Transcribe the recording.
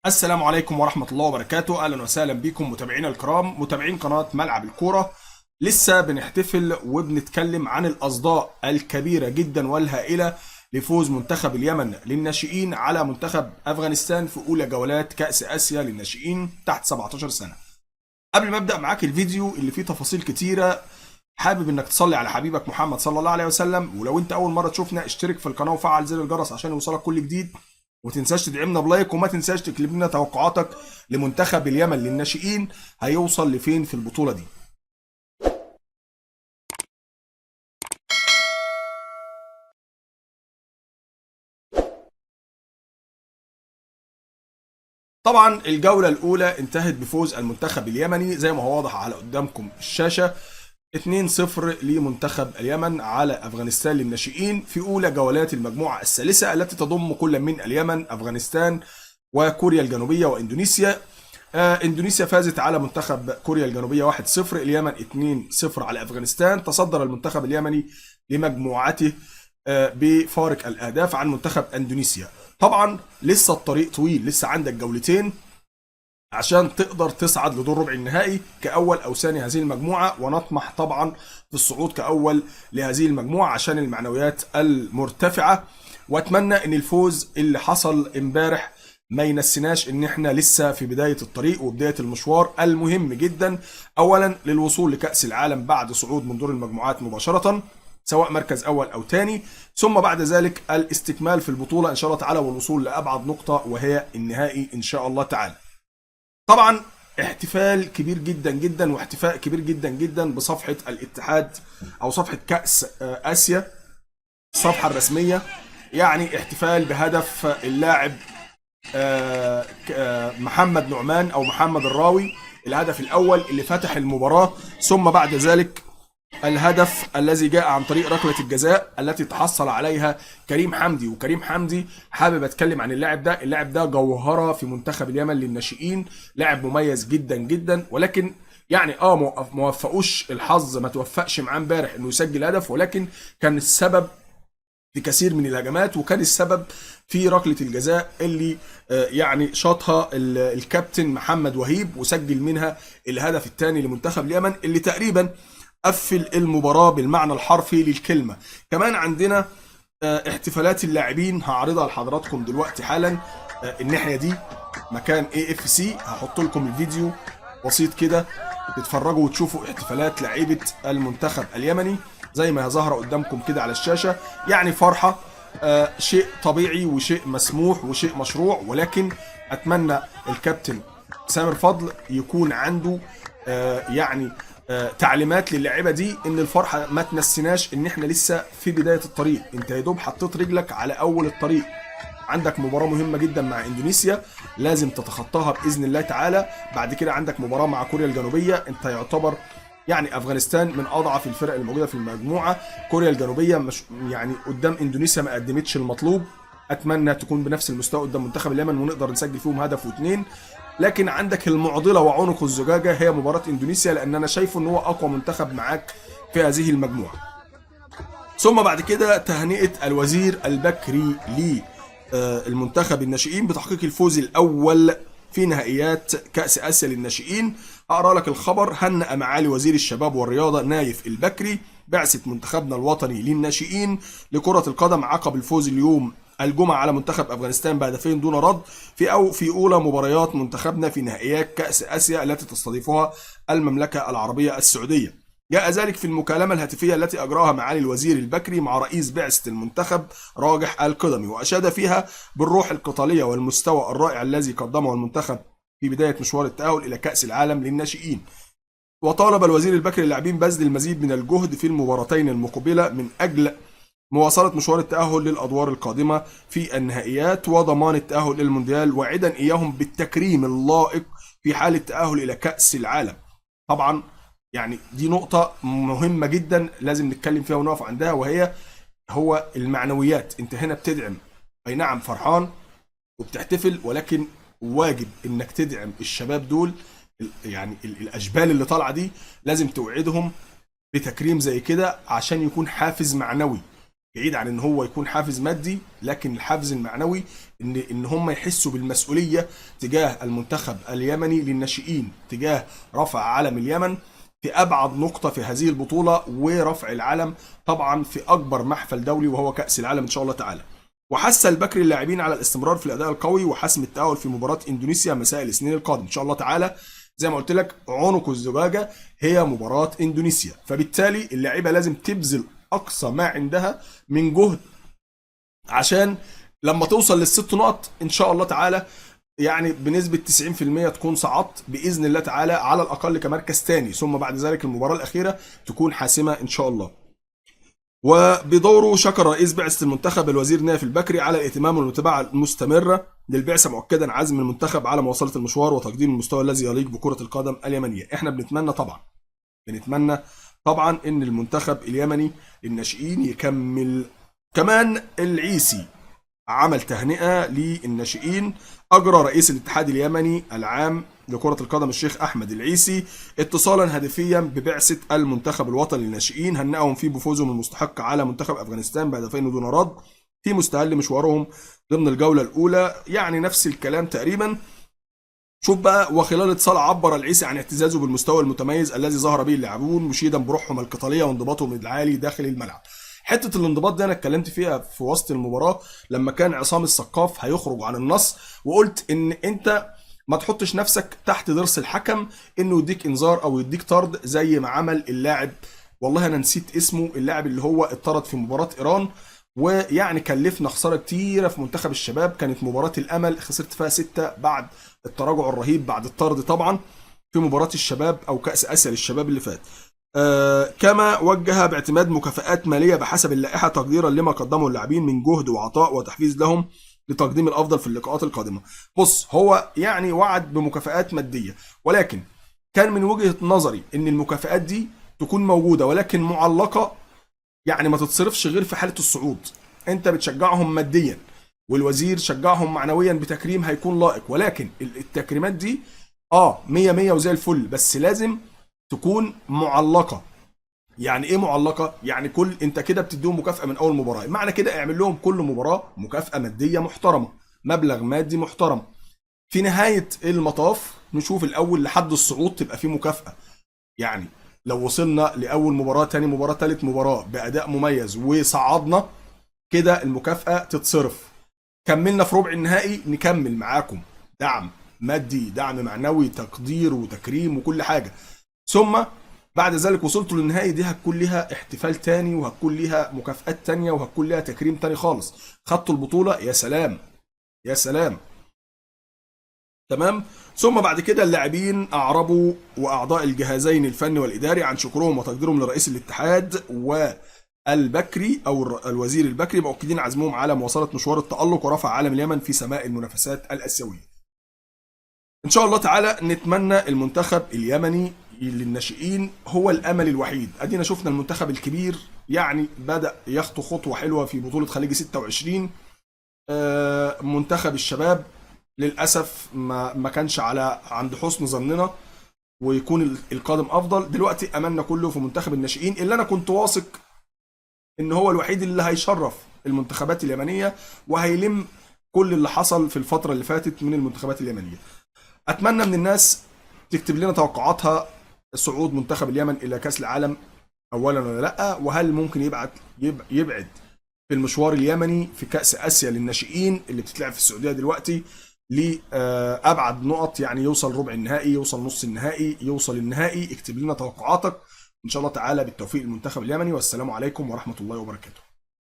السلام عليكم ورحمة الله وبركاته. أهلا وسهلا بكم متابعينا الكرام، متابعين قناة ملعب الكورة. لسه بنحتفل وبنتكلم عن الأصداء الكبيرة جدا والهائلة لفوز منتخب اليمن للناشئين على منتخب أفغانستان في أولى جولات كأس آسيا للناشئين تحت 17 سنة. قبل ما أبدأ معاك الفيديو اللي فيه تفاصيل كتيرة، حابب انك تصلي على حبيبك محمد صلى الله عليه وسلم. ولو انت اول مره تشوفنا اشترك في القناه وفعل زر الجرس عشان يوصلك كل جديد، وتنساش تدعمنا بلايك، وما تنساش تكتب لنا توقعاتك لمنتخب اليمن للناشئين هيوصل لفين في البطوله دي. طبعا الجوله الاولى انتهت بفوز المنتخب اليمني زي ما هو واضح على قدامكم الشاشه، 2-0 لمنتخب اليمن على افغانستان للناشئين في اولى جولات المجموعه الثالثه التي تضم كل من اليمن، افغانستان، وكوريا الجنوبيه واندونيسيا. اندونيسيا فازت على منتخب كوريا الجنوبيه 1-0، اليمن 2-0 على افغانستان. تصدر المنتخب اليمني لمجموعته بفارق الاهداف عن منتخب اندونيسيا. طبعا لسه الطريق طويل، لسه عندك جولتين عشان تقدر تصعد لدور ربع النهائي كأول أو ثاني هذه المجموعة، ونطمح طبعا في الصعود كأول لهذه المجموعة عشان المعنويات المرتفعة. وأتمنى أن الفوز اللي حصل امبارح ما ينسيناش ان احنا لسه في بداية الطريق وبداية المشوار المهم جدا، اولا للوصول لكأس العالم بعد صعود من دور المجموعات مباشرة سواء مركز اول او تاني، ثم بعد ذلك الاستكمال في البطولة ان شاء الله تعالى والوصول لابعد نقطة وهي النهائي ان شاء الله تعالى. طبعا احتفال كبير جدا جدا واحتفاء كبير جدا جدا بصفحة الاتحاد او صفحة كأس اسيا، الصفحة الرسمية. يعني احتفال بهدف اللاعب محمد نعمان او محمد الراوي، الهدف الاول اللي فتح المباراة، ثم بعد ذلك الهدف الذي جاء عن طريق ركلة الجزاء التي تحصل عليها كريم حمدي. وكريم حمدي حابب اتكلم عن اللاعب ده، اللاعب ده جوهرة في منتخب اليمن للناشئين، لاعب مميز جدا جدا، ولكن يعني ما وفقوش الحظ، ما توفقش معاه امبارح انه يسجل هدف، ولكن كان السبب في كثير من الهجمات، وكان السبب في ركلة الجزاء اللي يعني شاطها الكابتن محمد وهيب وسجل منها الهدف الثاني لمنتخب اليمن اللي تقريبا قفل المباراة بالمعنى الحرفي للكلمة. كمان عندنا احتفالات اللاعبين هعرضها لحضراتكم دلوقتي حالا. الناحية دي مكان AFC، هحط لكم الفيديو بسيط كده تتفرجوا وتشوفوا احتفالات لاعيبة المنتخب اليمني زي ما هي ظاهرة قدامكم كده على الشاشة. يعني فرحة، شيء طبيعي وشيء مسموح وشيء مشروع، ولكن أتمنى الكابتن سامر فضل يكون عنده يعني تعليمات للاعيبه دي ان الفرحه ما تنسيناش ان احنا لسه في بدايه الطريق. انت يا دوب حطيت رجلك على اول الطريق، عندك مباراه مهمه جدا مع اندونيسيا لازم تتخطاها باذن الله تعالى. بعد كده عندك مباراه مع كوريا الجنوبيه، انت يعتبر يعني افغانستان من اضعف الفرق الموجوده في المجموعه، كوريا الجنوبيه مش يعني قدام اندونيسيا ما قدمتش المطلوب. اتمنى تكون بنفس المستوى قدام منتخب اليمن ونقدر نسجل فيهم هدف واثنين. لكن عندك المعضله وعنق الزجاجه هي مباراه اندونيسيا، لان انا شايفه ان هو اقوى منتخب معاك في هذه المجموعه. ثم بعد كده تهنئه الوزير البكري للمنتخب الناشئين بتحقيق الفوز الاول في نهائيات كأس آسيا للناشئين. أقرأ لك الخبر: هنأ معالي وزير الشباب والرياضة نايف البكري بعثة منتخبنا الوطني للناشئين لكرة القدم عقب الفوز اليوم الجمعة على منتخب أفغانستان بهدفين دون رد في أولى مباريات منتخبنا في نهائيات كأس آسيا التي تستضيفها المملكة العربية السعودية. جاء ذلك في المكالمة الهاتفية التي أجراها معالي الوزير البكري مع رئيس بعثة المنتخب راجح القدمي، وأشاد فيها بالروح القتالية والمستوى الرائع الذي قدمه المنتخب في بداية مشوار التأهل إلى كأس العالم للناشئين. وطالب الوزير البكري اللاعبين بذل المزيد من الجهد في المباراتين المقبلة من أجل مواصلة مشوار التأهل للأدوار القادمة في النهائيات وضمان التأهل للمونديال، واعدا إياهم بالتكريم اللائق في حال التأهل إلى كأس العالم. طبعا يعني دي نقطة مهمة جدا لازم نتكلم فيها ونقف عندها، وهي المعنويات. انت هنا بتدعم، اي نعم فرحان وبتحتفل، ولكن واجب انك تدعم الشباب دول. يعني الاشبال اللي طالعة دي لازم توعدهم بتكريم زي كده عشان يكون حافز معنوي. بعيد عن ان هو يكون حافز مادي، لكن الحافز المعنوي ان هم يحسوا بالمسؤوليه تجاه المنتخب اليمني للناشئين، تجاه رفع علم اليمن في ابعد نقطه في هذه البطوله، ورفع العلم طبعا في اكبر محفل دولي وهو كاس العالم ان شاء الله تعالى. وحث البكري اللاعبين على الاستمرار في الاداء القوي وحسم التاهل في مباراه اندونيسيا مساء الاثنين القادم ان شاء الله تعالى. زي ما قلت لك عنق الزجاجه هي مباراه اندونيسيا، فبالتالي اللاعيبه لازم تبذل اقصى ما عندها من جهد عشان لما توصل للست نقط ان شاء الله تعالى يعني بنسبة 90% تكون صعدت بإذن الله تعالى على الأقل كمركز تاني، ثم بعد ذلك المباراة الأخيرة تكون حاسمة إن شاء الله. وبدوره شكر رئيس بعثة المنتخب الوزير نايف البكري على الاهتمام والمتابعة المستمرة للبعثة، مؤكدا عزم المنتخب على مواصلة المشوار وتقديم المستوى الذي يليق بكرة القدم اليمنية. احنا بنتمنى طبعا ان المنتخب اليمني للناشئين يكمل. كمان العيسي عمل تهنئة للناشئين. أجرى رئيس الاتحاد اليمني العام لكرة القدم الشيخ أحمد العيسي اتصالا هاتفيا ببعثة المنتخب الوطني للناشئين، هنأهم فيه بفوزهم المستحق على منتخب أفغانستان بهدفين دون رد في مستهل مشوارهم ضمن الجولة الأولى. يعني نفس الكلام تقريبا. شوف بقى، وخلال اتصال عبر العيسي عن اعتزازه بالمستوى المتميز الذي ظهر به اللاعبون، مشيدا بروحهم القتالية وانضباطهم العالي داخل الملعب. حته الانضباط دي انا اتكلمت فيها في وسط المباراه لما كان عصام السقاف هيخرج عن النص، وقلت ان انت ما تحطش نفسك تحت ضرس الحكم انه يديك انذار او يديك طرد زي ما عمل اللاعب، والله انا نسيت اسمه، اللاعب اللي هو اتطرد في مباراه ايران، ويعني كلفنا خساره كتيره في منتخب الشباب. كانت مباراه الامل خسرت فيها 6 بعد التراجع الرهيب بعد الطرد طبعا في مباراه الشباب او كاس اسيا للشباب اللي فات. كما وجه باعتماد مكافآت مالية بحسب اللائحة تقديرا لما قدمه اللاعبين من جهد وعطاء وتحفيز لهم لتقديم الأفضل في اللقاءات القادمة. بص، هو يعني وعد بمكافآت مادية، ولكن كان من وجهة نظري ان المكافآت دي تكون موجودة ولكن معلقة، يعني ما تتصرفش غير في حالة الصعود. انت بتشجعهم ماديا والوزير شجعهم معنويا بتكريم هيكون لائق، ولكن التكريمات دي 100 وزي الفل، بس لازم تكون معلقه. يعني ايه معلقه؟ يعني انت كده بتديهم مكافاه من اول مباراه، معنى كده اعمل لهم كل مباراه مكافاه ماديه محترمه، مبلغ مادي محترم. في نهايه المطاف نشوف الاول لحد الصعود تبقى في مكافاه. يعني لو وصلنا لاول مباراه، تاني مباراه، تالت مباراه باداء مميز وصعدنا، كده المكافاه تتصرف. كملنا في ربع النهائي، نكمل معاكم دعم مادي، دعم معنوي، تقدير وتكريم وكل حاجه. ثم بعد ذلك وصلتوا للنهائي، دي هتكون ليها احتفال تاني وهتكون ليها مكافآت تانية وهتكون ليها تكريم تاني خالص. خدتوا البطولة، يا سلام يا سلام. تمام. ثم بعد كده اللاعبين أعربوا وأعضاء الجهازين الفني والإداري عن شكرهم وتقديرهم لرئيس الاتحاد والبكري أو الوزير البكري، مؤكدين عزمهم على مواصلة مشوار التألق ورفع علم اليمن في سماء المنافسات الآسيوية. إن شاء الله تعالى نتمنى المنتخب اليمني للناشئين هو الامل الوحيد. ادينا شفنا المنتخب الكبير يعني بدا يخطو خطوه حلوه في بطوله خليج 26. منتخب الشباب للاسف ما كانش عند حسن ظننا، ويكون القادم افضل. دلوقتي املنا كله في منتخب الناشئين اللي انا كنت واثق ان هو الوحيد اللي هيشرف المنتخبات اليمنيه وهيلم كل اللي حصل في الفتره اللي فاتت من المنتخبات اليمنيه. اتمنى من الناس تكتب لنا توقعاتها صعود منتخب اليمن الى كاس العالم اولا ولا لا، وهل ممكن يبعد في المشوار اليمني في كاس اسيا للناشئين اللي بتتلعب في السعوديه دلوقتي لابعد نقط، يعني يوصل ربع النهائي، يوصل نص النهائي، يوصل النهائي. اكتب لنا توقعاتك ان شاء الله تعالى. بالتوفيق للمنتخب اليمني، والسلام عليكم ورحمه الله وبركاته.